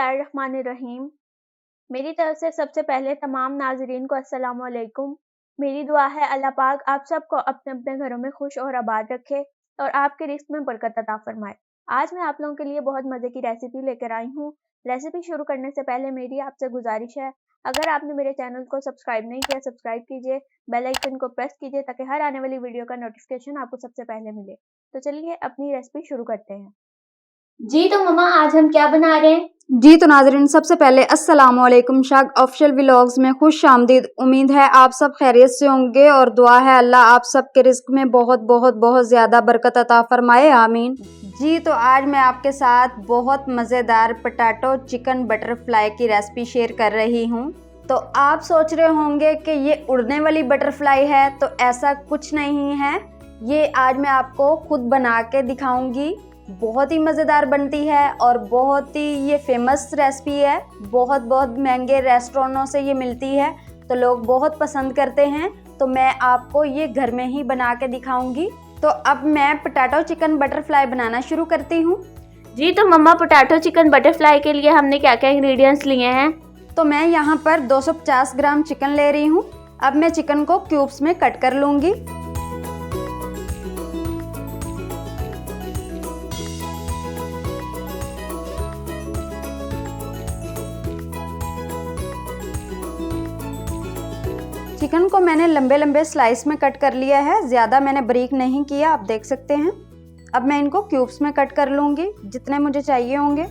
बिस्मिल्लाहिर्रहमानिर्रहीम। मेरी तरफ से सबसे पहले तमाम नाज़रीन को अस्सलाम वालेकुम। मेरी दुआ है अल्लाह पाक आप सबको अपने अपने घरों में खुश और आबाद रखे और आपके रिस्क में बरकत अता फरमाए। आज मैं आप लोगों के लिए बहुत मज़े की रेसिपी लेकर आई हूँ। रेसिपी शुरू करने से पहले मेरी आपसे गुजारिश है, अगर आपने मेरे चैनल को सब्सक्राइब नहीं किया सब्सक्राइब कीजिए, बेल आइकन को प्रेस कीजिए ताकि हर आने वाली वीडियो का नोटिफिकेशन आपको सबसे पहले मिले। तो चलिए अपनी रेसिपी शुरू करते हैं। जी तो मम्मा आज हम क्या बना रहे हैं? जी तो नाज़रीन सबसे पहले अस्सलाम वालेकुम। शाग ऑफिशियल व्लॉग्स में खुश आमदीद। उम्मीद है आप सब खैरियत से होंगे और दुआ है अल्लाह आप सब के रिस्क में बहुत बहुत बहुत ज़्यादा बरकत अता फरमाए, आमीन। जी तो आज मैं आपके साथ बहुत मज़ेदार पोटैटो चिकन बटरफ्लाई की रेसिपी शेयर कर रही हूँ। तो आप सोच रहे होंगे कि ये उड़ने वाली बटरफ्लाई है, तो ऐसा कुछ नहीं है। ये आज मैं आपको खुद बना के दिखाऊंगी। बहुत ही मज़ेदार बनती है और बहुत ही ये फेमस रेसिपी है। बहुत महंगे रेस्टोरेंटों से ये मिलती है तो लोग बहुत पसंद करते हैं। तो मैं आपको ये घर में ही बना के दिखाऊंगी। तो अब मैं पोटैटो चिकन बटरफ्लाई बनाना शुरू करती हूँ। जी तो मम्मा पोटैटो चिकन बटरफ्लाई के लिए हमने क्या क्या इंग्रेडिएंट्स लिए हैं? तो मैं यहाँ पर 250 ग्राम चिकन ले रही हूँ। अब मैं चिकन को क्यूब्स में कट कर लूँगी। चिकन को मैंने लंबे लंबे स्लाइस में कट कर लिया है, ज़्यादा मैंने बारीक नहीं किया, आप देख सकते हैं। अब मैं इनको क्यूब्स में कट कर लूँगी जितने मुझे चाहिए होंगे।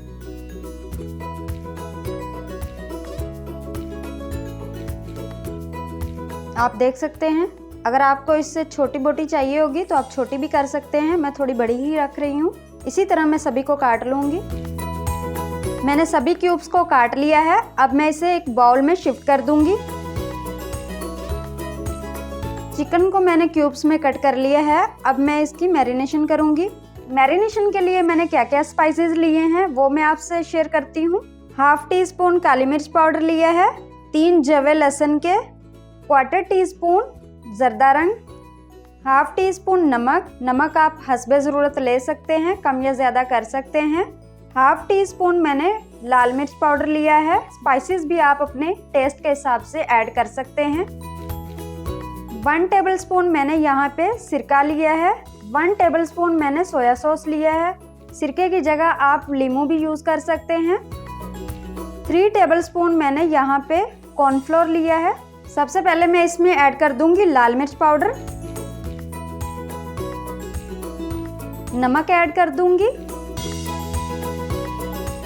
आप देख सकते हैं, अगर आपको इससे छोटी बोटी चाहिए होगी तो आप छोटी भी कर सकते हैं, मैं थोड़ी बड़ी ही रख रही हूँ। इसी तरह मैं सभी को काट लूँगी। मैंने सभी क्यूब्स को काट लिया है। अब मैं इसे एक बाउल में शिफ्ट कर दूँगी। चिकन को मैंने क्यूब्स में कट कर लिया है। अब मैं इसकी मैरिनेशन करूंगी। मैरिनेशन के लिए मैंने क्या क्या स्पाइसेस लिए हैं वो मैं आपसे शेयर करती हूँ। हाफ टी स्पून काली मिर्च पाउडर लिया है, 3 जवे लहसुन के, 1/4 टीस्पून जर्दा रंग, हाफ टी स्पून नमक आप हस्बे ज़रूरत ले सकते हैं, कम या ज़्यादा कर सकते हैं। हाफ टी स्पून मैंने लाल मिर्च पाउडर लिया है। स्पाइसेस भी आप अपने टेस्ट के हिसाब से ऐड कर सकते हैं। 1 टेबलस्पून मैंने यहाँ पे सिरका लिया है। 1 टेबलस्पून मैंने सोया सॉस लिया है। सिरके की जगह आप लीमू भी यूज़ कर सकते हैं। 3 टेबलस्पून मैंने यहाँ पे कॉर्नफ्लोर लिया है। सबसे पहले मैं इसमें ऐड कर दूंगी लाल मिर्च पाउडर, नमक ऐड कर दूंगी,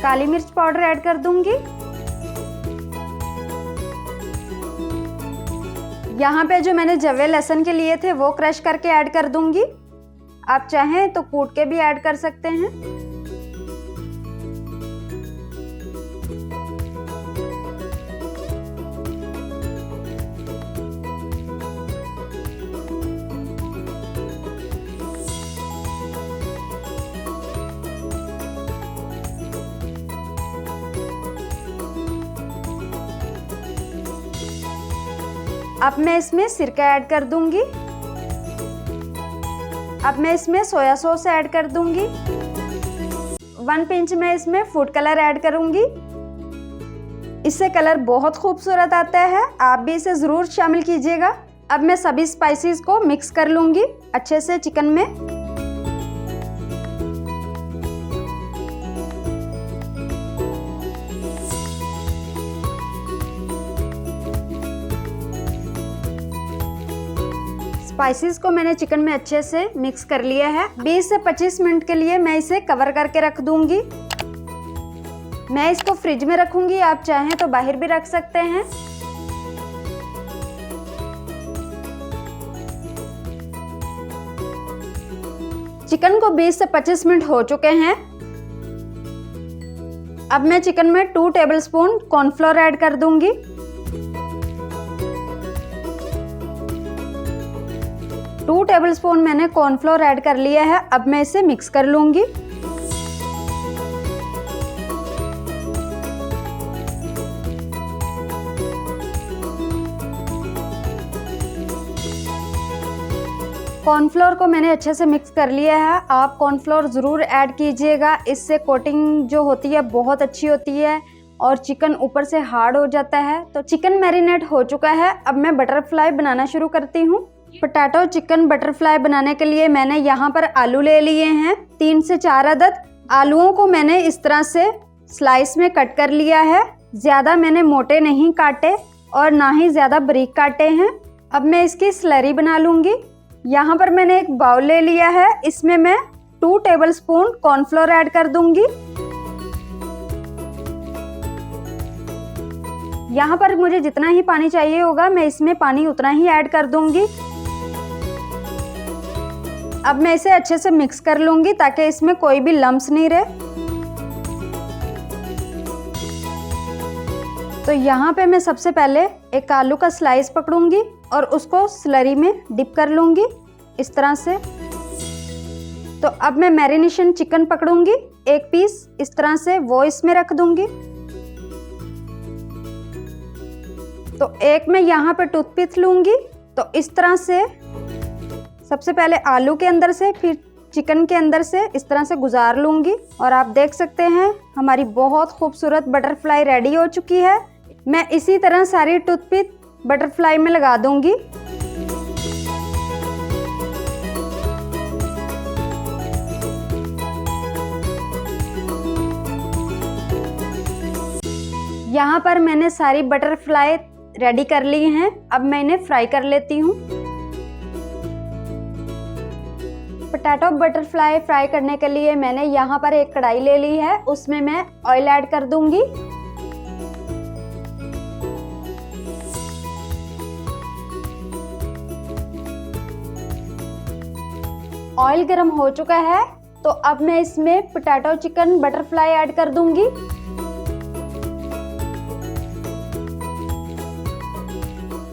काली मिर्च पाउडर ऐड कर दूंगी। यहाँ पे जो मैंने जवे लहसुन के लिए थे वो क्रश करके ऐड कर दूंगी। आप चाहें तो कूट के भी ऐड कर सकते हैं। अब मैं इसमें सिरका ऐड कर दूंगी। अब मैं इसमें सोया सॉस ऐड कर दूंगी। 1 पिंच मैं इसमें फूड कलर ऐड करूंगी। इससे कलर बहुत खूबसूरत आता है, आप भी इसे ज़रूर शामिल कीजिएगा। अब मैं सभी स्पाइसेस को मिक्स कर लूंगी अच्छे से चिकन में। स्पाइसेस को मैंने चिकन में अच्छे से मिक्स कर लिया है। 20 से 25 मिनट के लिए मैं इसे कवर करके रख दूंगी। मैं इसको फ्रिज में रखूंगी, आप चाहें तो बाहर भी रख सकते हैं। चिकन को 20 से 25 मिनट हो चुके हैं। अब मैं चिकन में 2 टेबलस्पून कॉर्नफ्लोर ऐड कर दूंगी। 2 टेबलस्पून मैंने कॉर्नफ्लोर ऐड कर लिया है। अब मैं इसे मिक्स कर लूंगी। कॉर्नफ्लोर को मैंने अच्छे से मिक्स कर लिया है। आप कॉर्नफ्लोर ज़रूर ऐड कीजिएगा, इससे कोटिंग जो होती है बहुत अच्छी होती है और चिकन ऊपर से हार्ड हो जाता है। तो चिकन मैरिनेट हो चुका है, अब मैं बटरफ्लाई बनाना शुरू करती हूँ। पोटैटो चिकन बटरफ्लाई बनाने के लिए मैंने यहाँ पर आलू ले लिए हैं 3 से 4 अदद। आलूओं को मैंने इस तरह से स्लाइस में कट कर लिया है। ज़्यादा मैंने मोटे नहीं काटे और ना ही ज़्यादा बारीक काटे हैं। अब मैं इसकी स्लरी बना लूँगी। यहाँ पर मैंने एक बाउल ले लिया है, इसमें मैं 2 टेबलस्पून कॉर्नफ्लोर ऐड कर दूंगी। यहाँ पर मुझे जितना ही पानी चाहिए होगा मैं इसमें पानी उतना ही ऐड कर दूंगी। अब मैं इसे अच्छे से मिक्स कर लूंगी ताकि इसमें कोई भी लम्स नहीं रहे। तो यहाँ पे मैं सबसे पहले एक आलू का स्लाइस पकड़ूंगी और उसको स्लरी में डिप कर लूंगी इस तरह से। तो अब मैं मैरिनेशन चिकन पकड़ूंगी, एक पीस इस तरह से वो इसमें रख दूंगी। तो एक मैं यहाँ पे टूथपिक लूंगी, तो इस तरह से सबसे पहले आलू के अंदर से फिर चिकन के अंदर से इस तरह से गुजार लूंगी। और आप देख सकते हैं हमारी बहुत खूबसूरत बटरफ्लाई रेडी हो चुकी है। मैं इसी तरह सारी टूथपिक बटरफ्लाई में लगा दूंगी। यहाँ पर मैंने सारी बटरफ्लाई रेडी कर ली हैं। अब मैं इन्हें फ्राई कर लेती हूँ। पोटैटो बटरफ्लाई फ्राई करने के लिए मैंने यहाँ पर एक कढ़ाई ले ली है, उसमें मैं ऑयल ऐड कर दूंगी। ऑयल गर्म हो चुका है, तो अब मैं इसमें पोटैटो चिकन बटरफ्लाई ऐड कर दूंगी।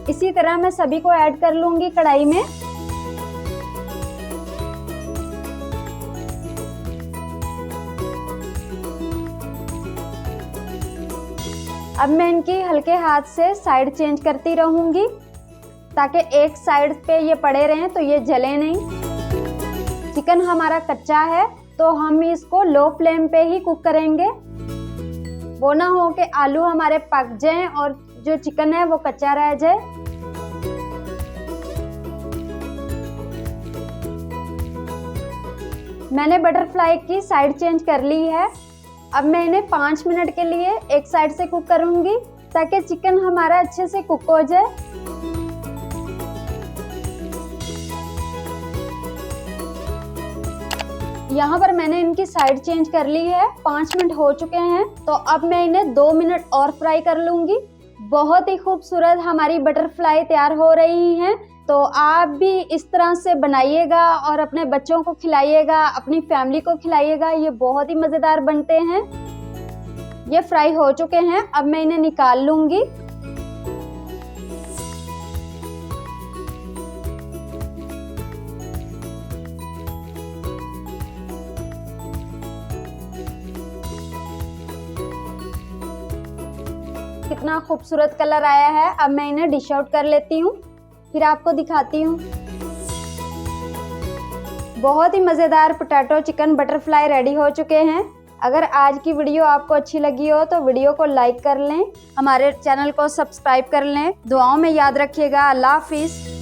इसी तरह मैं सभी को ऐड कर लूंगी कढ़ाई में। अब मैं इनकी हल्के हाथ से साइड चेंज करती रहूंगी ताकि एक साइड पे ये पड़े रहें तो ये जले नहीं। चिकन हमारा कच्चा है तो हम इसको लो फ्लेम पे ही कुक करेंगे, वो ना हो कि आलू हमारे पक जाएं और जो चिकन है वो कच्चा रह जाए। मैंने बटरफ्लाई की साइड चेंज कर ली है। अब मैं इन्हें 5 मिनट के लिए एक साइड से कुक करूंगी ताकि चिकन हमारा अच्छे से कुक हो जाए। यहाँ पर मैंने इनकी साइड चेंज कर ली है, 5 मिनट हो चुके हैं। तो अब मैं इन्हें 2 मिनट और फ्राई कर लूंगी। बहुत ही खूबसूरत हमारी बटरफ्लाई तैयार हो रही हैं। तो आप भी इस तरह से बनाइएगा और अपने बच्चों को खिलाइएगा, अपनी फैमिली को खिलाइएगा। ये बहुत ही मज़ेदार बनते हैं। ये फ्राई हो चुके हैं, अब मैं इन्हें निकाल लूंगी। कितना खूबसूरत कलर आया है। अब मैं इन्हें डिश आउट कर लेती हूँ, फिर आपको दिखाती हूँ। बहुत ही मज़ेदार पोटैटो चिकन बटरफ्लाई रेडी हो चुके हैं। अगर आज की वीडियो आपको अच्छी लगी हो तो वीडियो को लाइक कर लें, हमारे चैनल को सब्सक्राइब कर लें। दुआओं में याद रखिएगा। अल्लाह हाफिज़।